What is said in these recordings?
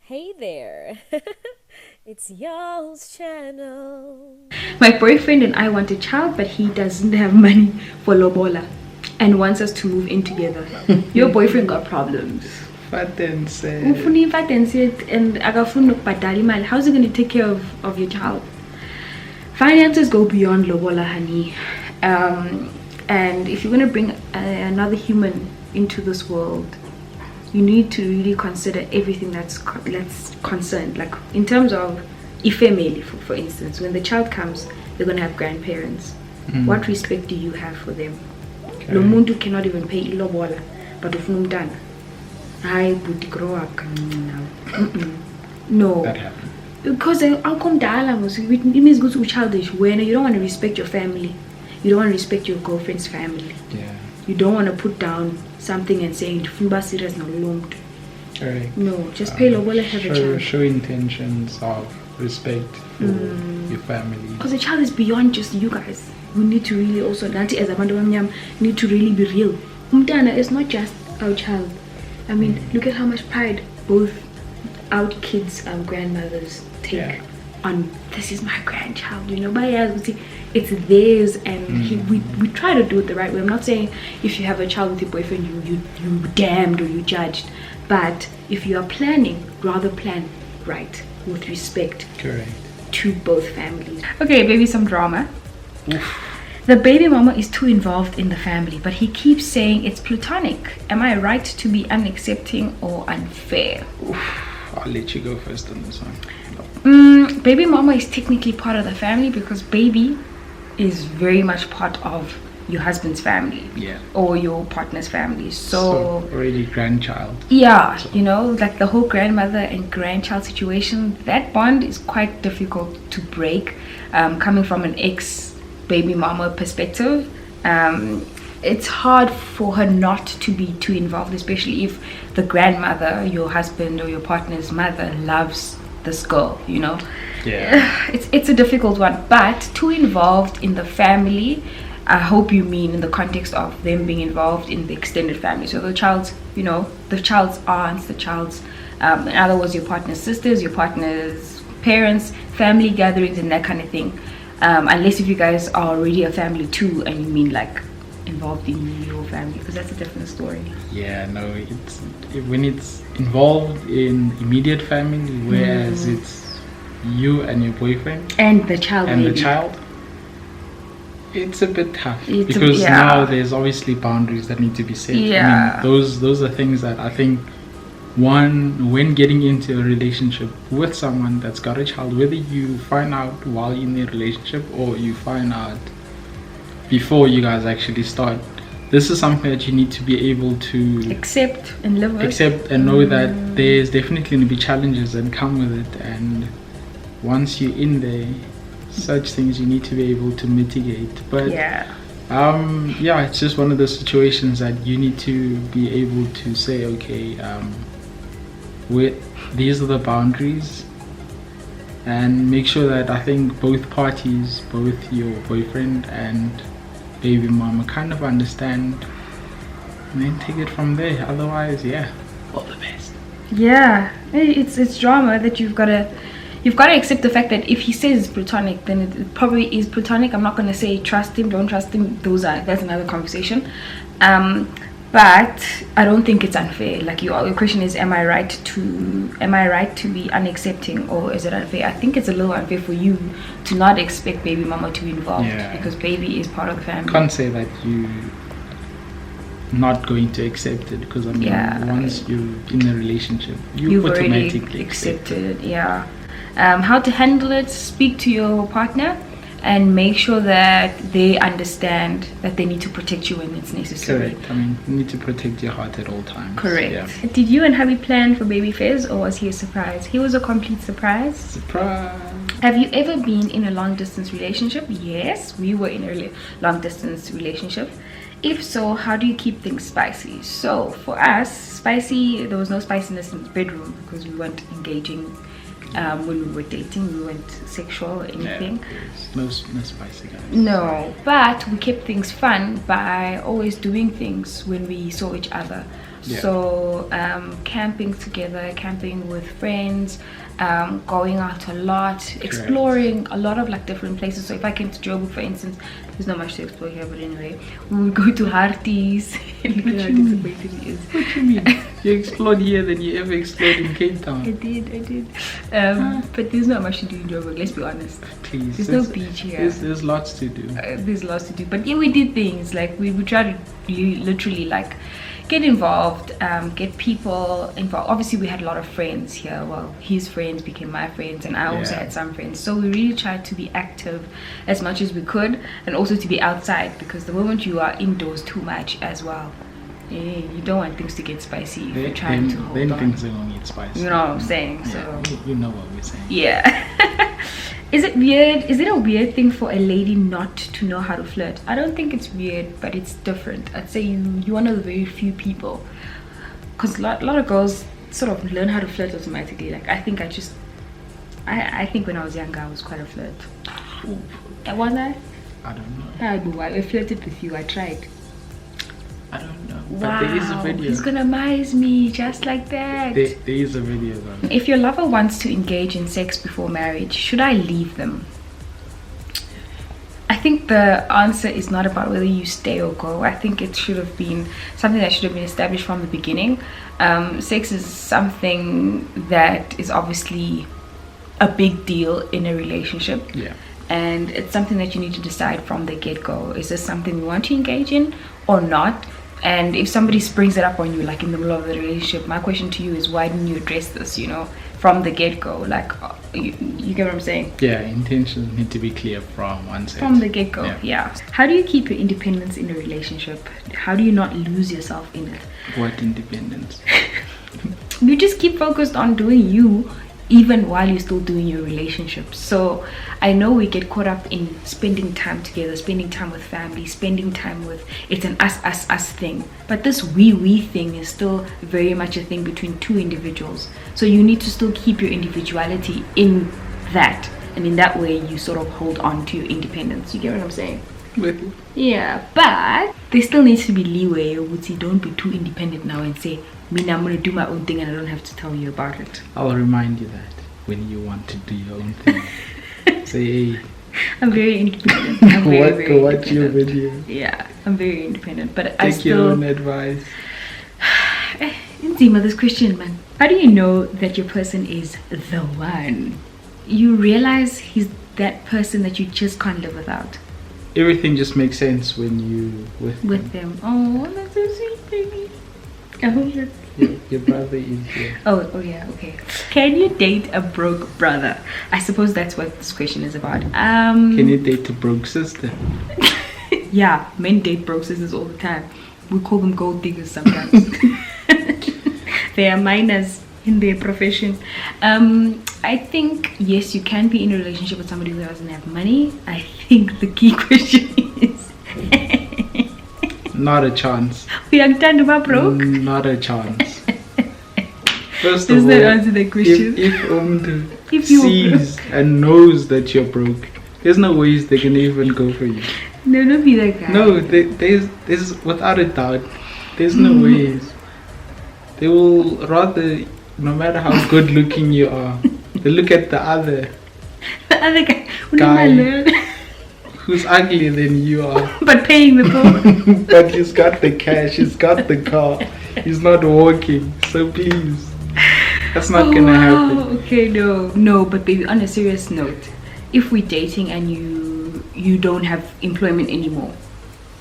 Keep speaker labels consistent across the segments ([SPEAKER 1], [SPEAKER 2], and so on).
[SPEAKER 1] Hey there, it's Yolz channel.
[SPEAKER 2] My boyfriend and I want a child, but he doesn't have money for lobola and wants us to move in together. Your boyfriend got problems. Ufuna imfadense and akafuna ukubhadala imali. How's he going to take care of your child? Finances go beyond lobola, honey. And if you're going to bring another human into this world, you need to really consider everything that's concerned. Like in terms of family, for instance, when the child comes, they're going to have grandparents. What respect do you have for them? Lo muntu cannot even pay ilobola, but ufuna umntana. Hi, buti, grow up now. No.
[SPEAKER 3] That happened.
[SPEAKER 2] Because it means go to childish. When you don't want to respect your family, you don't want to respect your girlfriend's family.
[SPEAKER 3] Yeah.
[SPEAKER 2] You don't want to put down something and saying Fuba serious no long.
[SPEAKER 3] Correct.
[SPEAKER 2] No, just pay lobola, have a child.
[SPEAKER 3] Show intentions of respect for your family.
[SPEAKER 2] Because the child is beyond just you guys. We need to really also, Nanti as a need to really be real. Umtana is not just our child. I mean, look at how much pride both our kids and grandmothers take on, this is my grandchild, you know. But yeah, it's theirs, and we try to do it the right way. I'm not saying if you have a child with your boyfriend you damned or you judged, but if you are planning, rather plan right with respect.
[SPEAKER 3] Correct.
[SPEAKER 2] To both families. Okay, baby, some drama. The baby mama is too involved in the family, but he keeps saying it's platonic. Am I right to be unaccepting or unfair?
[SPEAKER 3] I'll let you go first on this one.
[SPEAKER 2] Baby mama is technically part of the family because baby is very much part of your husband's family, or your partner's family. So
[SPEAKER 3] already grandchild.
[SPEAKER 2] Yeah, so, you know, like the whole grandmother and grandchild situation, that bond is quite difficult to break. Coming from an ex-baby mama perspective, it's hard for her not to be too involved, especially if the grandmother, your husband or your partner's mother, loves this girl, you know. It's a difficult one, but too involved in the family, I hope you mean in the context of them being involved in the extended family. So the child's, you know, the child's aunts, the child's in other words, your partner's sisters, your partner's parents, family gatherings and that kind of thing. Unless if you guys are already a family too and you mean like involved in your family, because that's a different story.
[SPEAKER 3] Yeah, no, it's when it's involved in immediate family, whereas it's you and your boyfriend
[SPEAKER 2] and the child,
[SPEAKER 3] it's a bit tough because now there's obviously boundaries that need to be set. I mean, those are things that I think when getting into a relationship with someone that's got a child, whether you find out while you're in the relationship or you find out before you guys actually start, this is something that you need to be able to
[SPEAKER 2] accept and live with.
[SPEAKER 3] Accept and know that there's definitely going to be challenges that come with it, and once you're in there, such things you need to be able to mitigate. But it's just one of those situations that you need to be able to say, okay, these are the boundaries, and make sure that I think both parties, both your boyfriend and baby mama, kind of understand, and then take it from there. Otherwise, all the best.
[SPEAKER 2] It's drama that you've got to accept the fact that if he says it's platonic, then it probably is platonic. I'm not going to say trust him, don't trust him. That's another conversation. But I don't think it's unfair. Like your question is, am I right to be unaccepting, or is it unfair? I think it's a little unfair for you to not expect baby mama to be involved because baby is part of the family.
[SPEAKER 3] Can't say that you not going to accept it, because I mean, once you're in a relationship, you've automatically accepted it.
[SPEAKER 2] How to handle it: speak to your partner and make sure that they understand that they need to protect you when it's necessary.
[SPEAKER 3] Correct. I mean, you need to protect your heart at all times.
[SPEAKER 2] Correct. Did you and hubby plan for baby Fez, or was he a surprise? He was a complete surprise.
[SPEAKER 3] Surprise.
[SPEAKER 2] Have you ever been in a long distance relationship? Yes, we were in a long distance relationship. If so, how do you keep things spicy? So for us, spicy, there was no spiciness in the bedroom because we weren't engaging. When we were dating, we weren't sexual or anything.
[SPEAKER 3] No spicy guys.
[SPEAKER 2] No, but we kept things fun by always doing things when we saw each other. So camping together, camping with friends, going out a lot, exploring a lot of like different places. So if I came to Joburg, for instance, there's not much to explore here, but anyway, we would go to Harties.
[SPEAKER 3] What you mean? You explored here than you ever explored in Cape Town.
[SPEAKER 2] I did. But there's not much to do in Joburg, let's be honest.
[SPEAKER 3] Please.
[SPEAKER 2] There's no beach here.
[SPEAKER 3] There's lots to do.
[SPEAKER 2] There's lots to do. But yeah, we did things. Like we would try to literally like get involved, get people involved. Obviously we had a lot of friends here. Well, his friends became my friends, and I also had some friends. So we really tried to be active as much as we could, and also to be outside, because the moment you are indoors too much as well, you don't want things to get spicy if you're trying to hold on.
[SPEAKER 3] Things are gonna get spicy.
[SPEAKER 2] You know what I'm saying? So
[SPEAKER 3] you know what we're saying.
[SPEAKER 2] Yeah. Is it weird? Is it a weird thing for a lady not to know how to flirt? I don't think it's weird, but it's different. I'd say you're one of the very few people, because a lot of girls sort of learn how to flirt automatically. Like I think I think when I was younger I was quite a flirt. Was I?
[SPEAKER 3] I don't know.
[SPEAKER 2] I flirted with you. I tried.
[SPEAKER 3] I don't know.
[SPEAKER 2] Wow,
[SPEAKER 3] but there is a video.
[SPEAKER 2] He's gonna mize me just like that.
[SPEAKER 3] There is a video though.
[SPEAKER 2] If your lover wants to engage in sex before marriage, should I leave them? I think the answer is not about whether you stay or go. I think it should have been something that should have been established from the beginning. Sex is something that is obviously a big deal in a relationship.
[SPEAKER 3] Yeah.
[SPEAKER 2] And it's something that you need to decide from the get-go. Is this something you want to engage in or not? And if somebody springs it up on you like in the middle of the relationship, my question to you is, why didn't you address this, from the get-go? Like you get what I'm saying?
[SPEAKER 3] Yeah, intentions need to be clear from one side.
[SPEAKER 2] From the get-go. Yeah. How do you keep your independence in a relationship? How do you not lose yourself in it?
[SPEAKER 3] What independence?
[SPEAKER 2] You just keep focused on doing you, even while you're still doing your relationship. So I know we get caught up in spending time together, spending time with family, spending time with, it's an us thing, but this we thing is still very much a thing between two individuals. So you need to still keep your individuality in that, and in that way you sort of hold on to your independence. You get what I'm saying?
[SPEAKER 3] With you.
[SPEAKER 2] Yeah, but there still needs to be leeway. Would you don't be too independent now and say, "Mina, I'm gonna do my own thing and I don't have to tell you about it."
[SPEAKER 3] I'll remind you that when you want to do your own thing. Say, hey,
[SPEAKER 2] I'm very independent. I'm very
[SPEAKER 3] watch your video.
[SPEAKER 2] Yeah, I'm very independent, but
[SPEAKER 3] Take your own advice.
[SPEAKER 2] Nzima, this question, man. How do you know that your person is the one? You realize he's that person that you just can't live without.
[SPEAKER 3] Everything just makes sense when you with
[SPEAKER 2] them. Oh, that's so sweet, baby. I hope that
[SPEAKER 3] your brother is here.
[SPEAKER 2] Oh yeah, okay. Can you date a broke brother? I suppose that's what this question is about.
[SPEAKER 3] Can you date a broke sister?
[SPEAKER 2] Yeah, men date broke sisters all the time. We call them gold diggers sometimes. They are minors in their profession. I think yes, you can be in a relationship with somebody who doesn't have money. I think the key question is
[SPEAKER 3] not a chance.
[SPEAKER 2] We are done about broke.
[SPEAKER 3] Not a chance. First
[SPEAKER 2] Does
[SPEAKER 3] of all,
[SPEAKER 2] that answer the question?
[SPEAKER 3] If you sees and knows that you're broke, there's no ways they're gonna even go for you.
[SPEAKER 2] No, don't be that guy.
[SPEAKER 3] No, there's without a doubt, there's no ways. They will rather, no matter how good looking you are, they look at the other guy who's uglier than you are,
[SPEAKER 2] but paying the bill.
[SPEAKER 3] but he's got the cash, he's got the car, he's not walking. So please, that's not gonna happen.
[SPEAKER 2] Okay, no, but baby, on a serious note, if we're dating and you don't have employment anymore,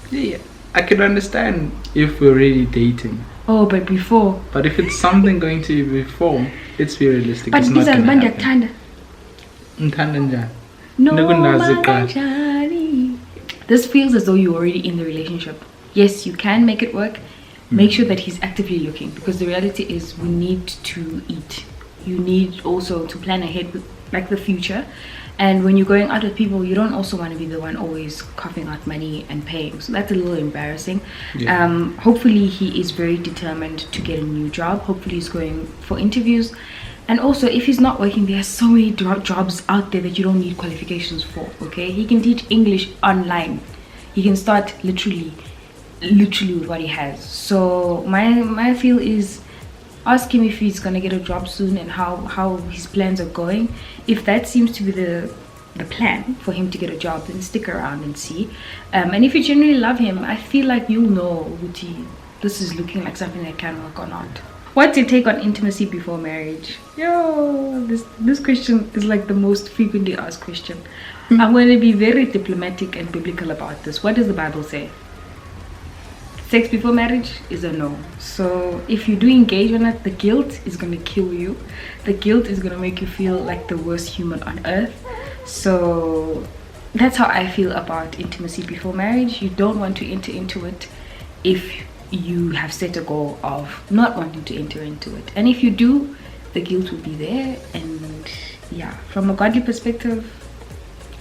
[SPEAKER 3] yeah, I can understand if we're already dating.
[SPEAKER 2] Oh, but before.
[SPEAKER 3] But if it's something going to be before, let's be realistic.
[SPEAKER 2] But
[SPEAKER 3] it's not gonna happen.
[SPEAKER 2] No, this feels as though you're already in the relationship. Yes, you can make it work. Make sure that he's actively looking, because the reality is we need to eat. You need also to plan ahead with like the future. And when you're going out with people, you don't also want to be the one always coughing out money and paying. So that's a little embarrassing. Yeah. Hopefully he is very determined to get a new job. Hopefully he's going for interviews. And also, if he's not working, there are so many jobs out there that you don't need qualifications for, okay? He can teach English online. He can start literally literally with what he has. So my feel is, ask him if he's gonna get a job soon and how his plans are going. If that seems to be the plan for him to get a job, then stick around and see. And if you genuinely love him, I feel like you'll know this is looking like something that can work or not. What's your take on intimacy before marriage? Yo, this question is like the most frequently asked question. I'm going to be very diplomatic and biblical about this. What does the Bible say? Sex before marriage is a no. So if you do engage on it, the guilt is going to kill you. The guilt is going to make you feel like the worst human on earth. So that's how I feel about intimacy before marriage. You don't want to enter into it if you have set a goal of not wanting to enter into it. And if you do, the guilt will be there. And yeah, from a godly perspective,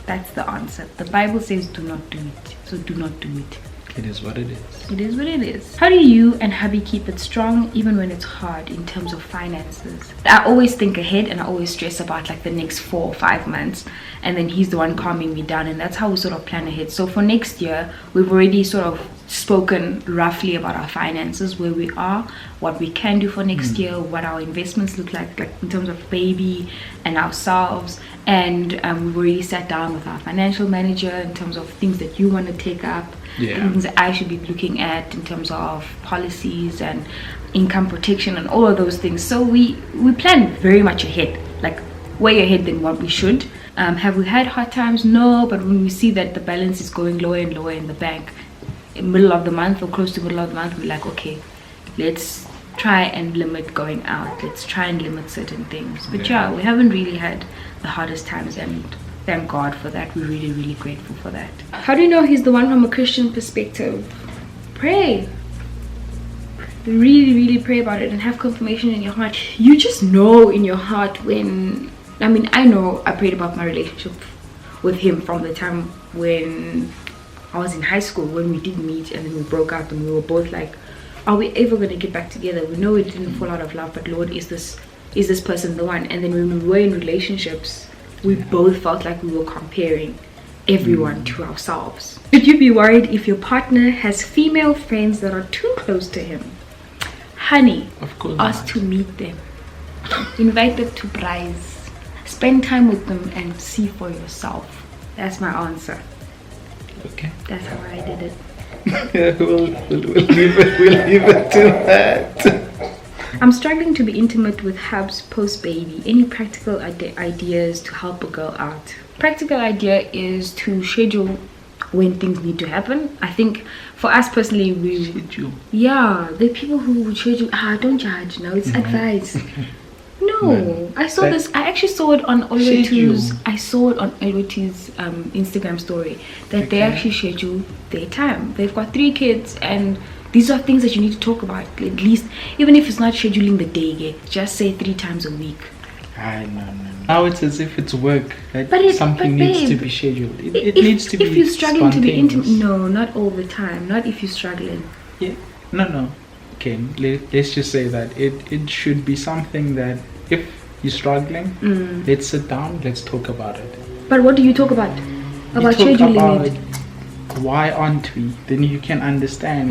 [SPEAKER 2] that's the answer. The Bible says do not do it. So do not do it.
[SPEAKER 3] It is what it is.
[SPEAKER 2] It is what it is. How do you and hubby keep it strong even when it's hard in terms of finances? I always think ahead and I always stress about like the next 4 or 5 months, and then he's the one calming me down, and that's how we sort of plan ahead. So for next year, we've already sort of spoken roughly about our finances, where we are, what we can do for next year, what our investments look like in terms of baby and ourselves. And we've already sat down with our financial manager in terms of things that you want to take up, things that I should be looking at in terms of policies and income protection and all of those things. So we plan very much ahead, like way ahead than what we should. Have we had hard times? No, but when we see that the balance is going lower and lower in the bank, in middle of the month or close to middle of the month, we're like, okay, let's try and limit going out, let's try and limit certain things. But yeah, we haven't really had the hardest times, and thank God for that. We're really, really grateful for that. How do you know he's the one from a Christian perspective? Pray. Really, really pray about it and have confirmation in your heart. You just know in your heart when, I mean, I know I prayed about my relationship with him from the time when I was in high school, when we did meet and then we broke up, and we were both like, are we ever going to get back together? We know it didn't fall out of love, but Lord, is this person the one? And then when we were in relationships, we both felt like we were comparing everyone to ourselves. Should you be worried if your partner has female friends that are too close to him? Honey,
[SPEAKER 3] of course
[SPEAKER 2] ask
[SPEAKER 3] not.
[SPEAKER 2] to meet them. Invite them to Bryce. Spend time with them and see for yourself. That's my answer.
[SPEAKER 3] Okay.
[SPEAKER 2] That's how I did it.
[SPEAKER 3] we'll leave it to that.
[SPEAKER 2] I'm struggling to be intimate with Hubs post-baby. Any practical ideas to help a girl out? Practical idea is to schedule when things need to happen. I think for us personally, we
[SPEAKER 3] schedule.
[SPEAKER 2] Yeah, the people who would schedule. Don't judge. No, it's advice. No, I saw this. I actually saw it on Olwethu's. I saw it on Olwethu's Instagram story that they actually schedule their time. They've got 3 kids, and these are things that you need to talk about. At least, even if it's not scheduling the day, just say 3 times a week.
[SPEAKER 3] No. Now it's as if it's work. That something
[SPEAKER 2] babe,
[SPEAKER 3] needs to be scheduled. It needs to be.
[SPEAKER 2] If you're struggling to be intimate, no, not all the time. Not if you're struggling.
[SPEAKER 3] Yeah. No. Okay. Let's just say that it should be something that if you're struggling, let's sit down. Let's talk about it.
[SPEAKER 2] But what do you talk about? About scheduling it.
[SPEAKER 3] Why aren't we? Then you can understand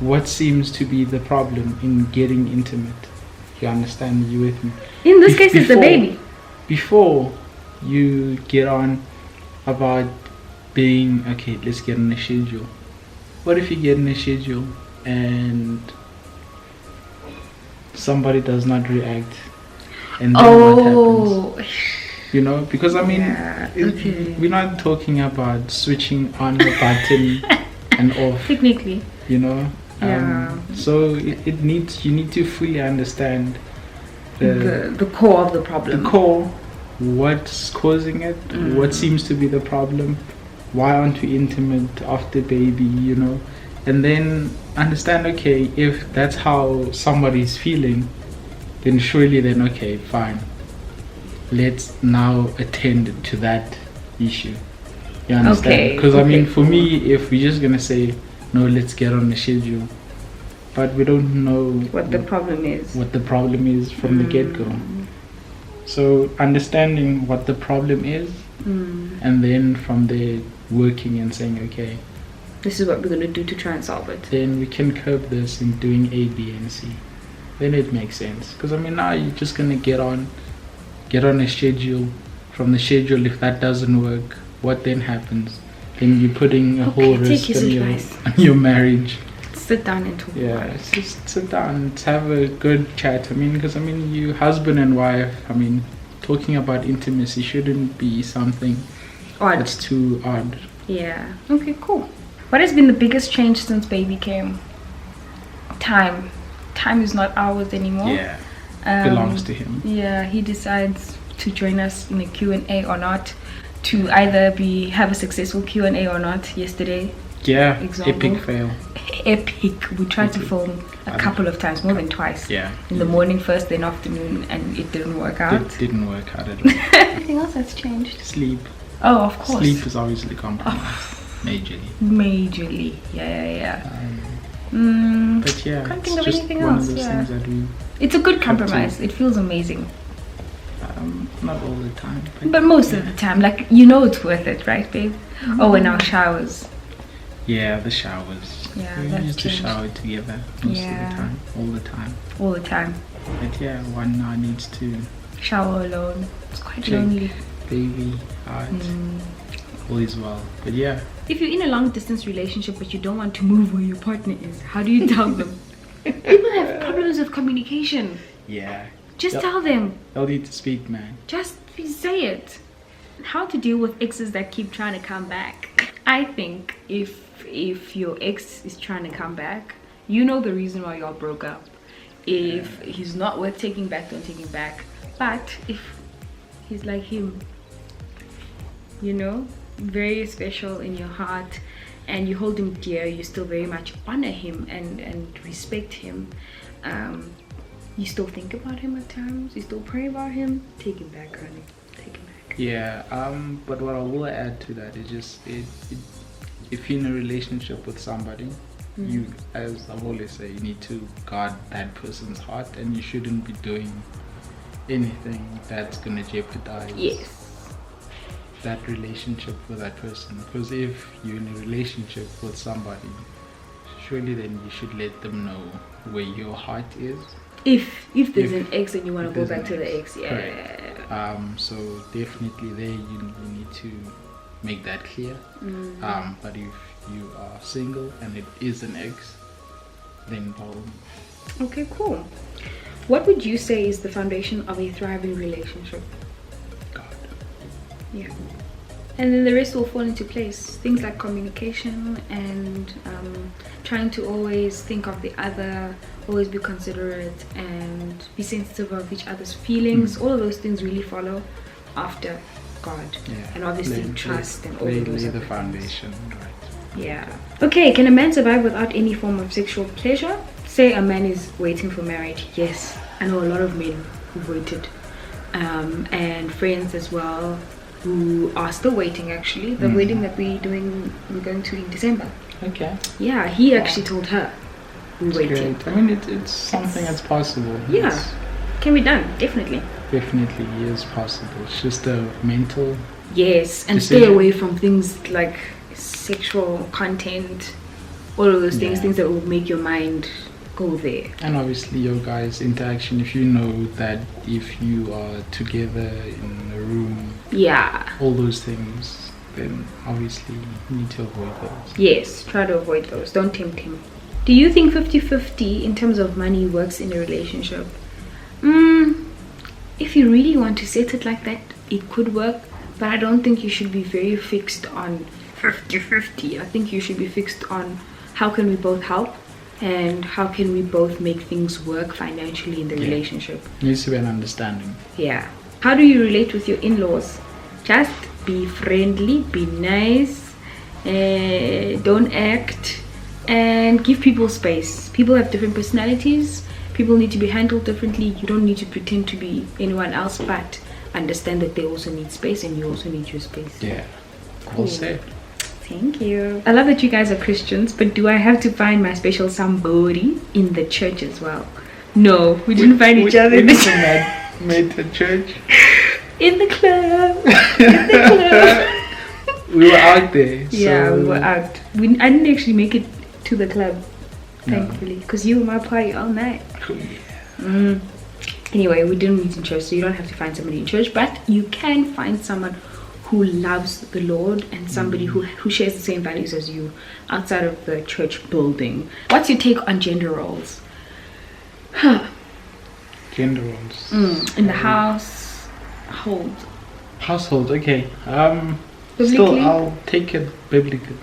[SPEAKER 3] what seems to be the problem in getting intimate. You understand? You with me?
[SPEAKER 2] In this case, it's the baby.
[SPEAKER 3] Before you get on about being okay, let's get on a schedule. What if you get in a schedule and somebody does not react, and then what happens? You know, because I mean, we're not talking about switching on the button and off.
[SPEAKER 2] Technically,
[SPEAKER 3] you know. So you need to fully understand
[SPEAKER 2] the core of the problem.
[SPEAKER 3] The core, what's causing it, what seems to be the problem, why aren't we intimate after baby, you know, and then understand, okay, if that's how somebody's feeling, then surely okay, fine. Let's now attend to that issue. You understand? Because I mean, for me, if we're just gonna say, no, let's get on the schedule, but we don't know
[SPEAKER 2] what the problem is.
[SPEAKER 3] What the problem is from the get-go. So understanding what the problem is, and then from there working and saying, okay,
[SPEAKER 2] this is what we're going to do to try and solve it.
[SPEAKER 3] Then we can curb this in doing A, B, and C. Then it makes sense. Because I mean, now you're just going to get on a schedule. From the schedule, if that doesn't work, what then happens? Then you're putting a whole risk on your marriage.
[SPEAKER 2] Sit down and talk about it.
[SPEAKER 3] Just sit down and have a good chat. I mean, because I mean, you husband and wife, I mean, talking about intimacy shouldn't be something that's too odd.
[SPEAKER 2] Yeah. Okay, cool. What has been the biggest change since baby came? Time. Time is not ours anymore.
[SPEAKER 3] Yeah. Belongs to him.
[SPEAKER 2] Yeah, he decides to join us in a Q&A or not, to either have a successful Q&A or not. Yesterday,
[SPEAKER 3] example, epic fail.
[SPEAKER 2] Epic. We tried to film a couple of times, more than twice.
[SPEAKER 3] Yeah.
[SPEAKER 2] In the morning first, then afternoon, and it didn't work out.
[SPEAKER 3] It didn't work out at all.
[SPEAKER 2] Anything else that's changed?
[SPEAKER 3] Sleep.
[SPEAKER 2] Oh, of course.
[SPEAKER 3] Sleep is obviously compromised.
[SPEAKER 2] Majorly. Yeah.
[SPEAKER 3] But yeah,
[SPEAKER 2] can't
[SPEAKER 3] it's
[SPEAKER 2] think of
[SPEAKER 3] just
[SPEAKER 2] anything
[SPEAKER 3] one
[SPEAKER 2] else.
[SPEAKER 3] Of those things that we
[SPEAKER 2] it's a good compromise. It feels amazing.
[SPEAKER 3] Not all the time,
[SPEAKER 2] but most of the time, like, you know, it's worth it, right, babe? Oh, and our showers.
[SPEAKER 3] Yeah, the showers.
[SPEAKER 2] Yeah,
[SPEAKER 3] we used to shower together most of the time, all the time. But yeah, one now needs to
[SPEAKER 2] shower alone. It's quite lonely.
[SPEAKER 3] Baby out. All is well. But yeah.
[SPEAKER 2] If you're in a long distance relationship but you don't want to move where your partner is, how do you tell them? People have problems with communication.
[SPEAKER 3] Yeah.
[SPEAKER 2] Just tell them.
[SPEAKER 3] They'll need to speak, man.
[SPEAKER 2] Just say it. How to deal with exes that keep trying to come back. I think if your ex is trying to come back, you know the reason why y'all broke up. If he's not worth taking back, don't take him back. But if he's like him, you know, very special in your heart, and you hold him dear, you still very much honor him and respect him, you still think about him at times, you still pray about him, take him back, honey. Take him back.
[SPEAKER 3] Yeah, but what I will add to that is just if you're in a relationship with somebody, you, as I've always say, you need to guard that person's heart, and you shouldn't be doing anything that's gonna jeopardize that relationship with that person. Because if you're in a relationship with somebody, surely then you should let them know where your heart is. If there's an ex and you want to go back to the ex, so definitely there you need to make that clear. But if you are single and it is an ex, then
[SPEAKER 2] okay, cool. What would you say is the foundation of a thriving relationship?
[SPEAKER 3] God.
[SPEAKER 2] Yeah. And then the rest will fall into place. Things like communication and trying to always think of the other, always be considerate and be sensitive of each other's feelings. All of those things really follow after God. And obviously trust and all of those
[SPEAKER 3] lay the foundation, right?
[SPEAKER 2] Yeah. Okay, can a man survive without any form of sexual pleasure? Say a man is waiting for marriage. Yes, I know a lot of men who waited, and friends as well who are still waiting. Actually, the wedding that we're going to in December.
[SPEAKER 3] Okay.
[SPEAKER 2] Yeah, he actually told her we're waiting.
[SPEAKER 3] Great. I mean, it's something that's possible.
[SPEAKER 2] Yeah, can be done. Definitely
[SPEAKER 3] is possible. It's just a mental.
[SPEAKER 2] Yes, and
[SPEAKER 3] decision.
[SPEAKER 2] stay away from things like sexual content, all of those things that will make your mind go there.
[SPEAKER 3] And obviously your guys' interaction, if you know that if you are together in a room, all those things, then obviously you need to avoid those.
[SPEAKER 2] Yes, try to avoid those. Don't tempt him. Do you think 50-50 in terms of money works in a relationship? If you really want to set it like that, it could work, but I don't think you should be very fixed on 50-50. I think you should be fixed on how can we both help and how can we both make things work financially in the relationship.
[SPEAKER 3] Needs to be an understanding.
[SPEAKER 2] Yeah. How do you relate with your in-laws? Just be friendly, be nice, don't act, and give people space. People have different personalities. People need to be handled differently. You don't need to pretend to be anyone else, but understand that they also need space and you also need your space.
[SPEAKER 3] Yeah. Cool. Well said.
[SPEAKER 2] Thank you. I love that you guys are Christians, but do I have to find my special somebody in the church as well? No, we didn't find each other in the church.
[SPEAKER 3] Met the church?
[SPEAKER 2] In the club. In the club.
[SPEAKER 3] We were out there.
[SPEAKER 2] Yeah, we were out. I didn't actually make it to the club, thankfully, because you were my party all night. Anyway, we didn't meet in church, so you don't have to find somebody in church, but you can find someone who loves the Lord and somebody who shares the same values as you outside of the church building. What's your take on gender roles?
[SPEAKER 3] Gender roles
[SPEAKER 2] in the household.
[SPEAKER 3] Okay. Still, I'll take it biblically.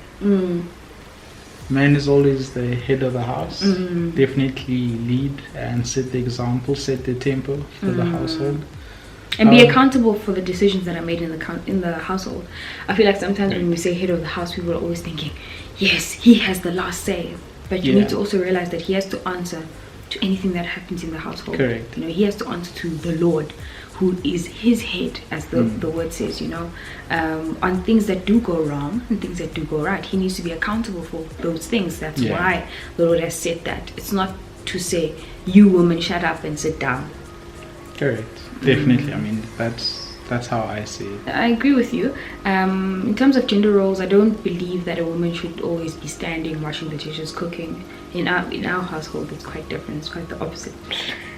[SPEAKER 3] Man is always the head of the house. Definitely lead and set the example, set the tempo for the household,
[SPEAKER 2] and be accountable for the decisions that are made in the household. I feel like sometimes when we say head of the house, people are always thinking, yes, he has the last say, but you need to also realize that he has to answer to anything that happens in the household.
[SPEAKER 3] Correct.
[SPEAKER 2] You know, he has to answer to the Lord, who is his head, as the word says, you know, on things that do go wrong and things that do go right. He needs to be accountable for those things. That's why the Lord has said that. It's not to say, you woman, shut up and sit down.
[SPEAKER 3] Correct. Definitely. I mean, that's how I see it.
[SPEAKER 2] I agree with you. In terms of gender roles, I don't believe that a woman should always be standing, washing the dishes, cooking. In our household, it's quite different. It's quite the opposite.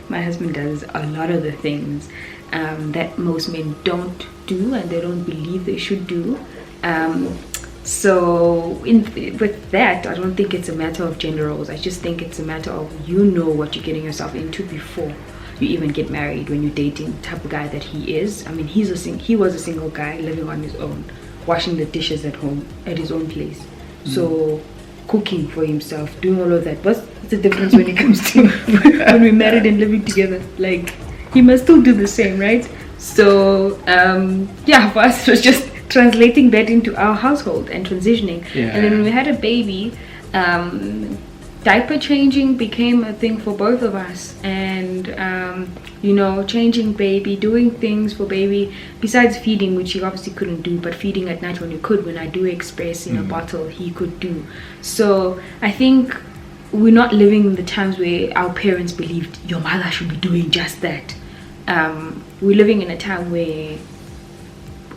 [SPEAKER 2] My husband does a lot of the things that most men don't do, and they don't believe they should do. So with that, I don't think it's a matter of gender roles. I just think it's a matter of, you know what you're getting yourself into before you even get married. When you're dating the type of guy that he is, I mean, he was a single guy living on his own, washing the dishes at home at his own place. So cooking for himself, doing all of that. What's the difference when it comes to when we're married and living together? Like, he must still do the same, right? So for us it was just translating that into our household and transitioning. And then when we had a baby, diaper changing became a thing for both of us, and you know, changing baby, doing things for baby besides feeding, which he obviously couldn't do, but feeding at night when you could, when I do express in a bottle, he could do. So I think we're not living in the times where our parents believed your mother should be doing just that. We're living in a time where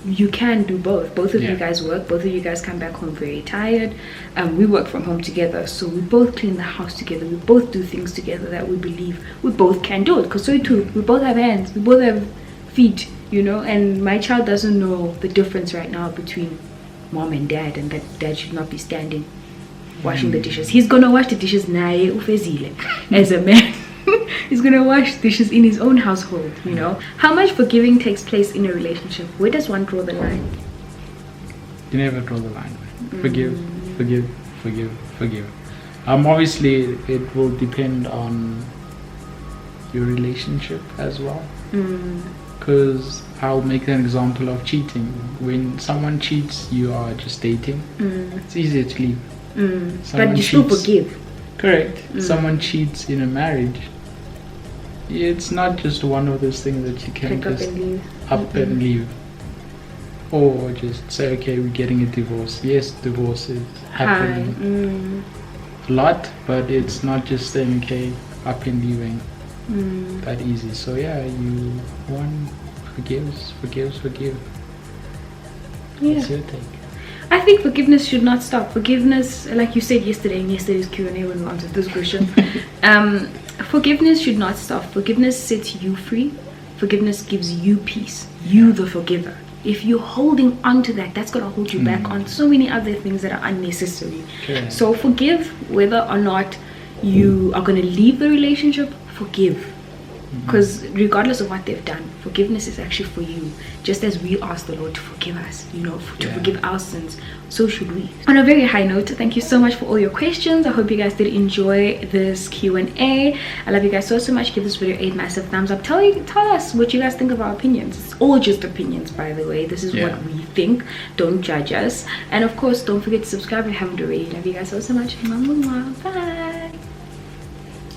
[SPEAKER 2] you can do both. Both of you guys work, both of you guys come back home very tired. We work from home together, so we both clean the house together, we both do things together that we believe we both can do it, because so too, we both have hands, we both have feet, you know. And my child doesn't know the difference right now between mom and dad, and that dad should not be standing washing the dishes. He's gonna wash the dishes naye ufezile as a man. He's gonna wash dishes in his own household, you know. How much forgiving takes place in a relationship? Where does one draw the line?
[SPEAKER 3] You never draw the line. Forgive. Obviously it will depend on your relationship as well, because I'll make an example of cheating. When someone cheats, you are just dating, it's easier to leave.
[SPEAKER 2] But you still forgive.
[SPEAKER 3] Correct. Someone cheats in a marriage, it's not just one of those things that you can
[SPEAKER 2] pick
[SPEAKER 3] just
[SPEAKER 2] up and leave.
[SPEAKER 3] Or just say, okay, we're getting a divorce. Yes, divorces happen a lot, but it's not just saying, okay, up and leaving that easy. So one forgive. What's your take?
[SPEAKER 2] I think forgiveness should not stop. Forgiveness, like you said yesterday in yesterday's Q&A when we answered this question, forgiveness should not stop. Forgiveness sets you free. Forgiveness gives you peace. You, the forgiver. If you're holding on to that, that's going to hold you back on so many other things that are unnecessary.
[SPEAKER 3] Okay.
[SPEAKER 2] So forgive, whether or not you are going to leave the relationship, forgive. Because regardless of what they've done, forgiveness is actually for you. Just as we ask the Lord to forgive us, you know, to forgive our sins, so should we. On a very high note, thank you so much for all your questions. I hope you guys did enjoy this Q&A. I love you guys so much. Give this video a massive thumbs up. Tell us what you guys think of our opinions. It's all just opinions, by the way. This is what we think. Don't judge us. And of course, don't forget to subscribe if you haven't already. Love you guys so much. Bye.